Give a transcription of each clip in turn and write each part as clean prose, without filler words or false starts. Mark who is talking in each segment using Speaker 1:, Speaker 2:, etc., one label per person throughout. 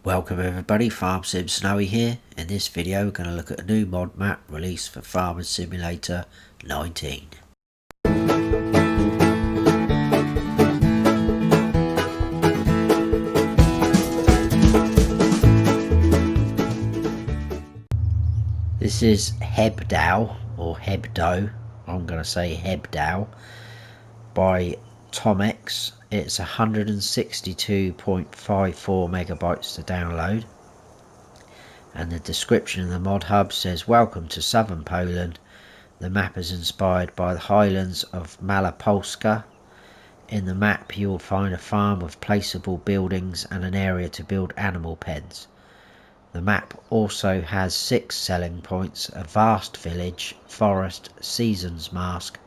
Speaker 1: Welcome everybody, Farm Sim Snowy here. In this video we're going to look at a new mod map released for Farming Simulator 19. This is Hebdow, or Hebdow, I'm going to say Hebdow, by Tomix. It's 162.54 megabytes to download. And the description of the mod hub says, "Welcome to southern Poland. The map is inspired by the highlands of Malopolska. In the map you will find a farm with placeable buildings and an area to build animal pens. The map also has 6 selling points, a vast village, forest, seasons mask,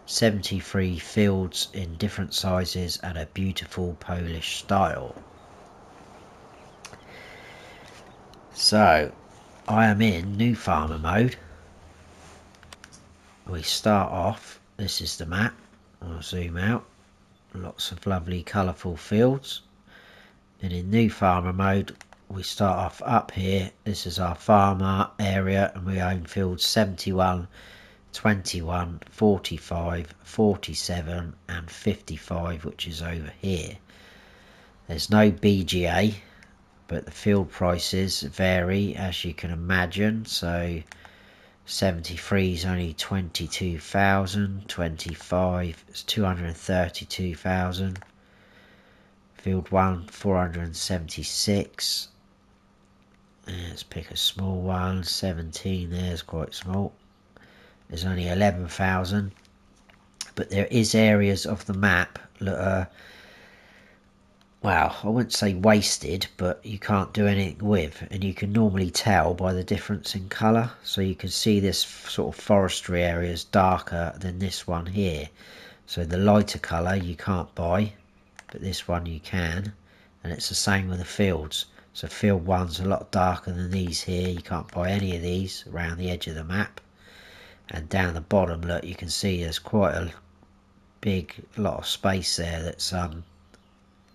Speaker 1: 73 fields in different sizes and a beautiful Polish style." So I am in new farmer mode. We start off, this is the map. I'll zoom out. Lots of lovely colourful fields. And in new farmer mode we start off up here. This is our farmer area and we own fields 71, 21, 45, 47 and 55, which is over here. There's no BGA, but the field prices vary, as you can imagine. So 73 is only 22,000, 25 is 232,000, field 1 476. Let's pick a small one. 17 there's quite small. There's only 11,000, but there is areas of the map that are, well, I wouldn't say wasted, but you can't do anything with, and you can normally tell by the difference in colour. So you can see this sort of forestry area is darker than this one here. So the lighter colour you can't buy, but this one you can, and it's the same with the fields. So field 1's a lot darker than these here. You can't buy any of these around the edge of the map. And down the bottom, look, you can see there's quite a big lot of space there that's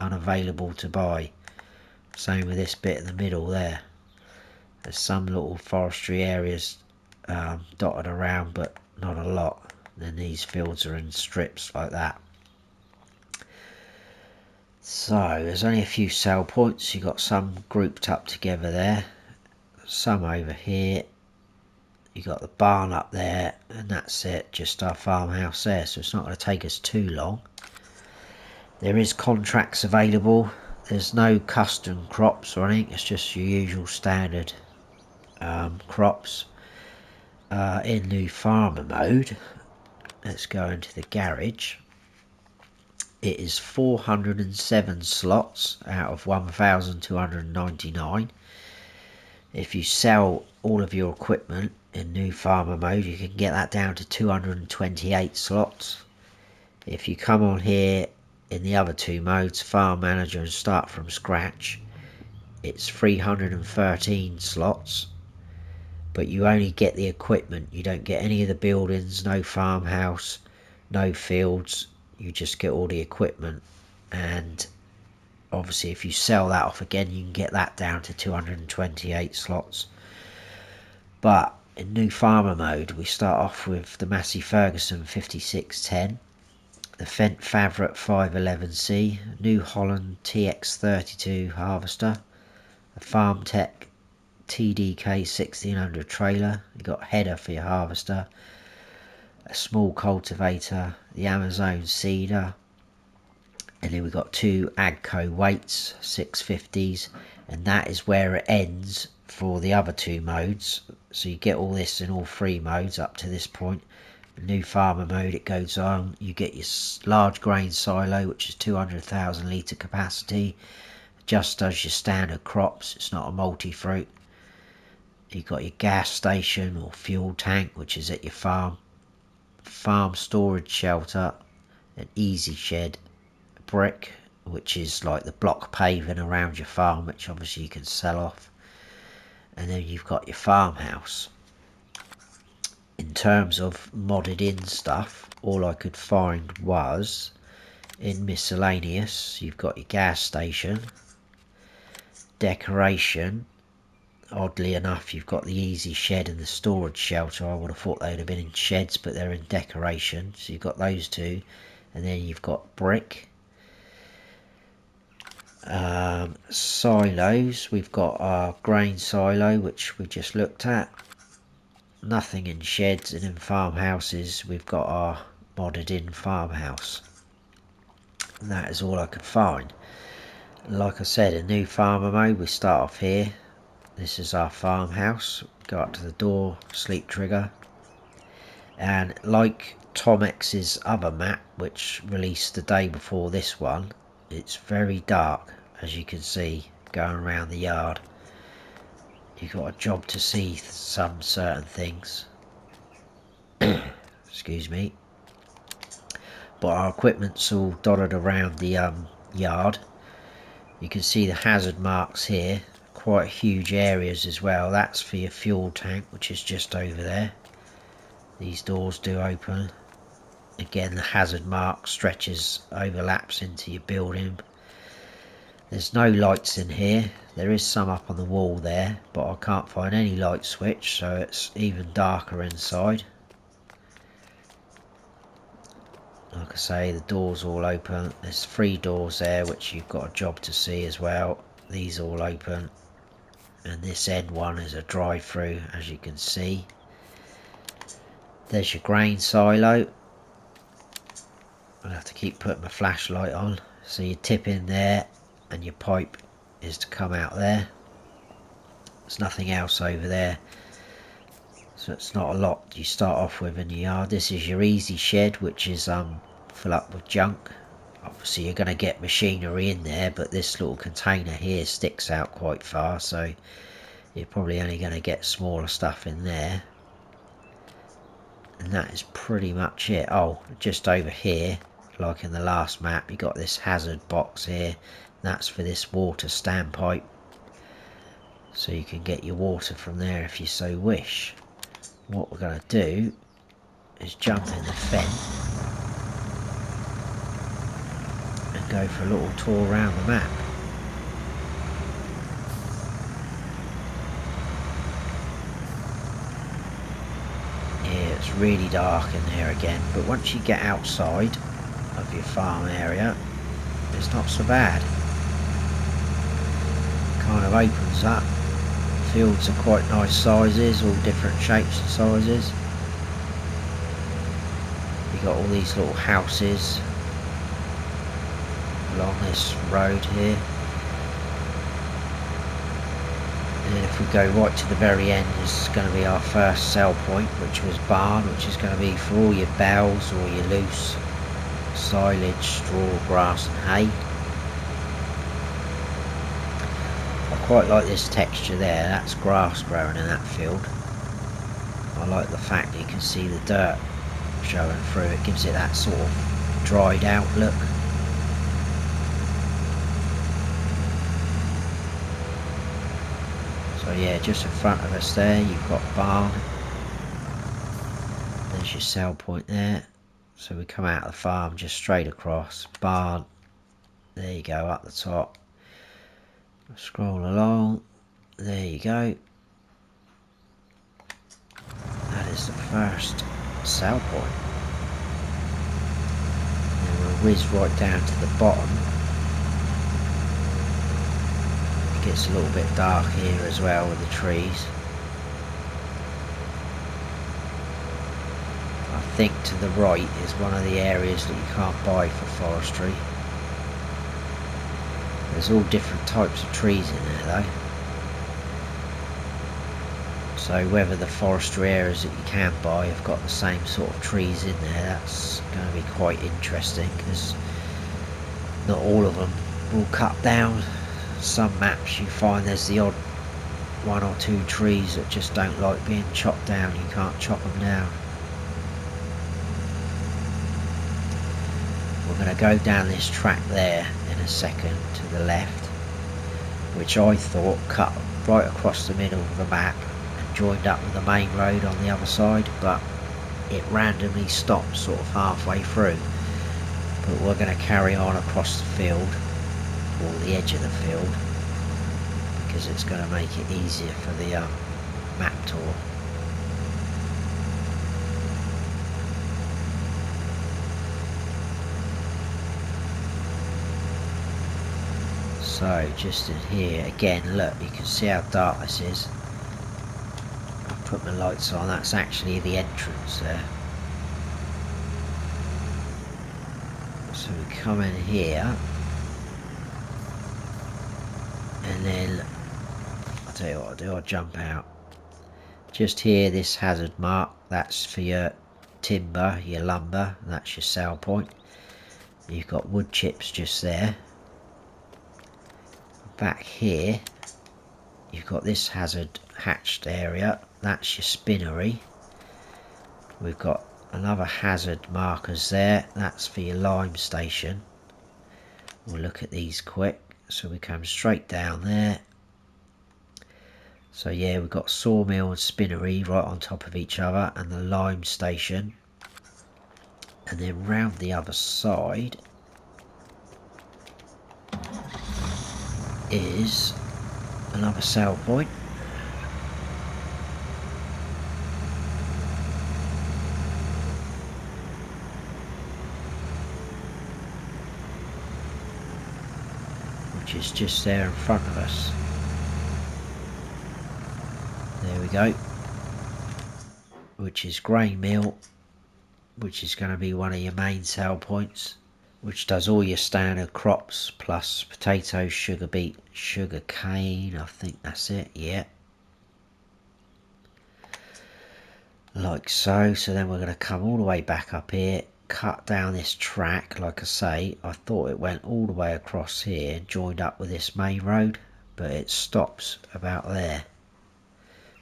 Speaker 1: unavailable to buy. Same with this bit in the middle there. There's some little forestry areas dotted around, but not a lot. Then these fields are in strips like that. So there's only a few sell points. You got some grouped up together there, some over here. You got the barn up there, and that's it, just our farmhouse there. So it's not going to take us too long. There is contracts available. There's no custom crops or anything. It's just your usual standard crops. In new farmer mode, let's go into the garage. It is 407 slots out of 1,299. If you sell all of your equipment in new farmer mode, you can get that down to 228 slots. If you come on here in the other two modes, farm manager and start from scratch, it's 313 slots, but you only get the equipment. You don't get any of the buildings, no farmhouse, no fields. You just get all the equipment. And obviously if you sell that off again, you can get that down to 228 slots. But in new farmer mode, we start off with the Massey Ferguson 5610, the Fendt Favret 511C, New Holland TX32 harvester, a Farm Tech TDK 1600 trailer. You got a header for your harvester, a small cultivator, the Amazon seeder, and then we've got two Agco weights 650s, and that is where it ends for the other two modes. So you get all this in all three modes up to this point. New farmer mode, it goes on. You get your large grain silo, which is 200,000 litre capacity, just as your standard crops. It's not a multi-fruit. You've got your gas station or fuel tank, which is at your farm storage shelter, an easy shed, brick, which is like the block paving around your farm, which obviously you can sell off, and then you've got your farmhouse. In terms of modded in stuff, all I could find was in miscellaneous. You've got your gas station, decoration, oddly enough, you've got the easy shed and the storage shelter. I would have thought they'd have been in sheds, but they're in decoration. So you've got those two, and then you've got brick. Silos, we've got our grain silo, which we just looked at. Nothing in sheds, and in farmhouses we've got our modded in farmhouse. And that is all I could find. Like I said, in new farmer mode, we start off here. This is our farmhouse. Go up to the door, sleep trigger, and like Tomix's other map, which released the day before this one, it's very dark, as you can see, going around the yard. You've got a job to see some certain things. Excuse me. But our equipment's all dotted around the yard. You can see the hazard marks here, quite huge areas as well. That's for your fuel tank, which is just over there. These doors do open. Again, the hazard mark overlaps into your building. There's no lights in here. There is some up on the wall there, but I can't find any light switch, so it's even darker inside. Like I say, the doors all open. There's 3 doors there, which you've got a job to see as well. These all open, and this end one is a drive-through, as you can see. There's your grain silo. I'll have to keep putting my flashlight on. So you tip in there, and your pipe is to come out there. There's nothing else over there, so it's not a lot you start off with in the yard. This is your easy shed, which is full up with junk. Obviously you're going to get machinery in there, but this little container here sticks out quite far, so you're probably only going to get smaller stuff in there. And that is pretty much it. Oh, just over here, like in the last map, you got this hazard box here. That's for this water standpipe, so you can get your water from there if you so wish. What we're going to do is jump in the fence and go for a little tour around the map. Yeah, it's really dark in there again, but once you get outside of your farm area, it's not so bad. Kind of opens up. Fields are quite nice sizes, all different shapes and sizes. You got all these little houses along this road here. And then if we go right to the very end, this is going to be our first sell point, which was barn, which is going to be for all your bales or your loose silage, straw, grass and hay. I quite like this texture there. That's grass growing in that field. I like the fact that you can see the dirt showing through. It gives it that sort of dried out look. So yeah, just in front of us there you've got barn. There's your sell point there. So we come out of the farm just straight across. Barn. There you go, up the top. Scroll along. There you go. That is the first sell point. And we'll whiz right down to the bottom. It gets a little bit dark here as well with the trees. I think to the right is one of the areas that you can't buy for forestry. There's all different types of trees in there though. So whether the forestry areas that you can buy have got the same sort of trees in there, that's going to be quite interesting, because not all of them will cut down. Some maps you find there's the odd 1 or 2 trees that just don't like being chopped down. You can't chop them down. We're going to go down this track there in a second to the left, which I thought cut right across the middle of the map and joined up with the main road on the other side, but it randomly stopped sort of halfway through. But we're going to carry on across the field, or the edge of the field, because it's going to make it easier for the map tour. So just in here again, look, you can see how dark this is. I'll put my lights on, that's actually the entrance there. So we come in here, and then I'll tell you what I'll do, I'll jump out. Just here, this hazard mark, that's for your timber, your lumber, and that's your sale point. You've got wood chips just there. Back here, you've got this hazard hatched area, that's your spinnery. We've got another hazard markers there, that's for your lime station. We'll look at these quick. So we come straight down there. So yeah, we've got sawmill and spinnery right on top of each other, and the lime station. And then round the other side is another sale point. Which is just there in front of us. There we go. Which is grain mill, which is going to be one of your main sale points, which does all your standard crops plus potatoes, sugar beet, sugar cane, I think that's it, yeah. Like so. So then we're going to come all the way back up here, cut down this track. Like I say, I thought it went all the way across here and joined up with this main road, but it stops about there.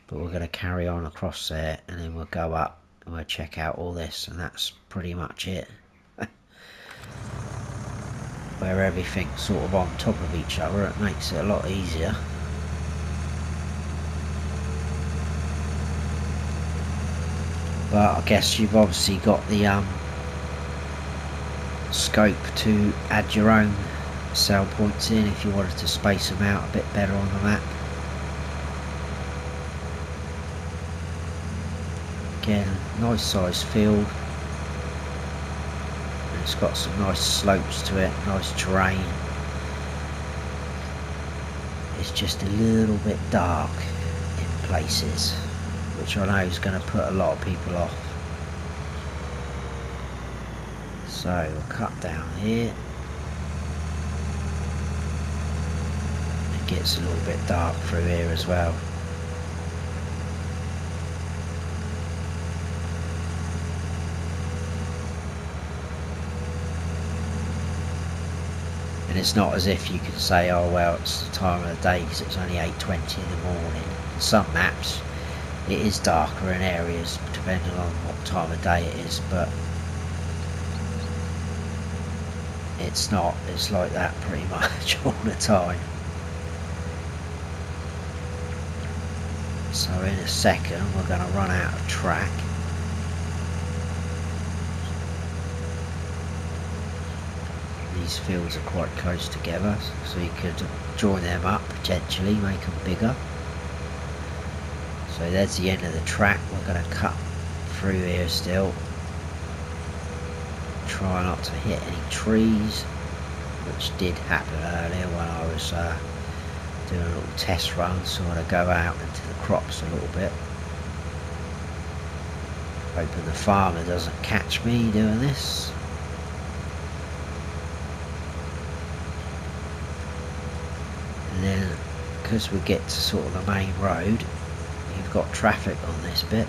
Speaker 1: But we're going to carry on across there, and then we'll go up and we'll check out all this, and that's pretty much it. Where everything's sort of on top of each other, it makes it a lot easier. But I guess you've obviously got the scope to add your own sell points in if you wanted to space them out a bit better on the map. Again, nice sized field. It's got some nice slopes to it, nice terrain. It's just a little bit dark in places, which I know is going to put a lot of people off. So we'll cut down here. It gets a little bit dark through here as well. And it's not as if you can say, oh well, it's the time of the day because it's only 8:20 in the morning. In some maps it is darker in areas depending on what time of day it is, but it's not. It's like that pretty much all the time. So in a second we're going to run out of track. These fields are quite close together, so you could join them up potentially, make them bigger. So there's the end of the track. We're going to cut through here still. Try not to hit any trees, which did happen earlier when I was doing a little test run, so I'm going to go out into the crops a little bit. Hoping the farmer doesn't catch me doing this. And then, because we get to sort of the main road, you've got traffic on this bit.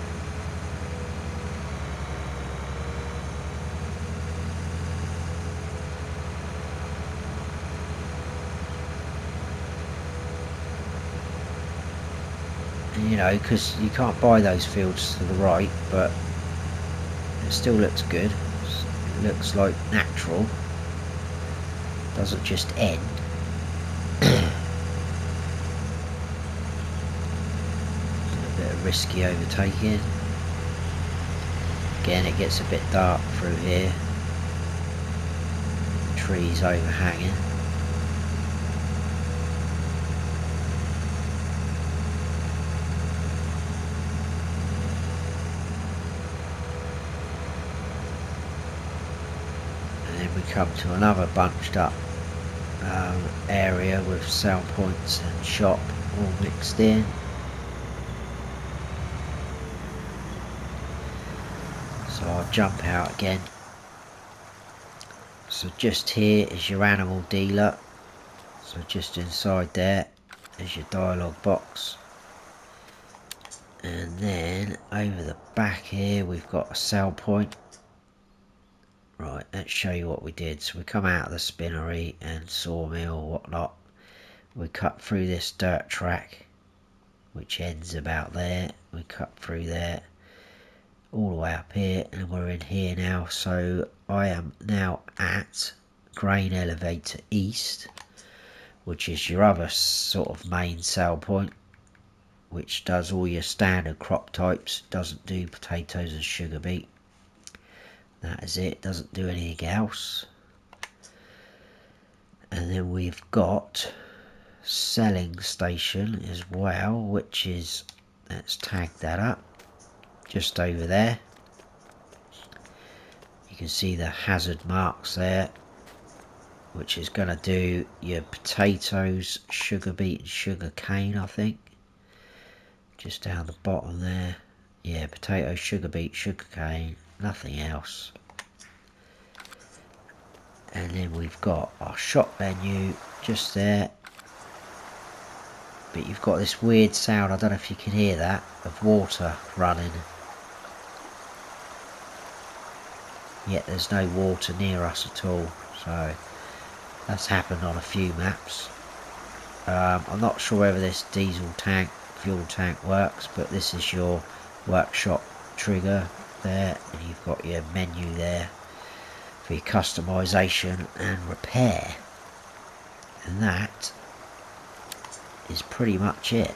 Speaker 1: And you know, because you can't buy those fields to the right, but it still looks good. It looks like natural. Doesn't just end. Risky overtaking. Again, it gets a bit dark through here. Trees overhanging. come to another bunched up area with sell points and shop all mixed in. So I'll jump out again. So just here is your animal dealer. So just inside there is your dialogue box. And then over the back here we've got a sell point. Right, let's show you what we did. So we come out of the spinnery and sawmill or whatnot. We cut through this dirt track, which ends about there. We cut through there, all the way up here, and we're in here now. So I am now at Grain Elevator East, which is your other sort of main sell point, which does all your standard crop types. Doesn't do potatoes and sugar beet. That is it, doesn't do anything else. And then we've got selling station as well, which is, let's tag that up, just over there. You can see the hazard marks there, which is going to do your potatoes, sugar beet and sugar cane, I think. Just down the bottom there. Yeah, potato, sugar beet, sugar cane, nothing else. And then we've got our shop menu just there. But you've got this weird sound, I don't know if you can hear that, of water running. Yet there's no water near us at all. So that's happened on a few maps. I'm not sure whether this diesel tank, fuel tank works, but this is your workshop trigger there, and you've got your menu there for your customization and repair. And that is pretty much it.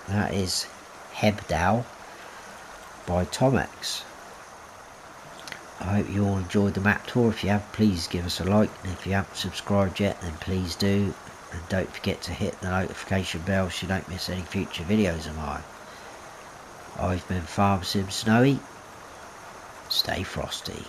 Speaker 1: That is Hebdow by Tomix. I hope you all enjoyed the map tour. If you have, please give us a like, and if you haven't subscribed yet, then please do, and don't forget to hit the notification bell so you don't miss any future videos of mine. I've been Farm Sim Snowy. Stay frosty.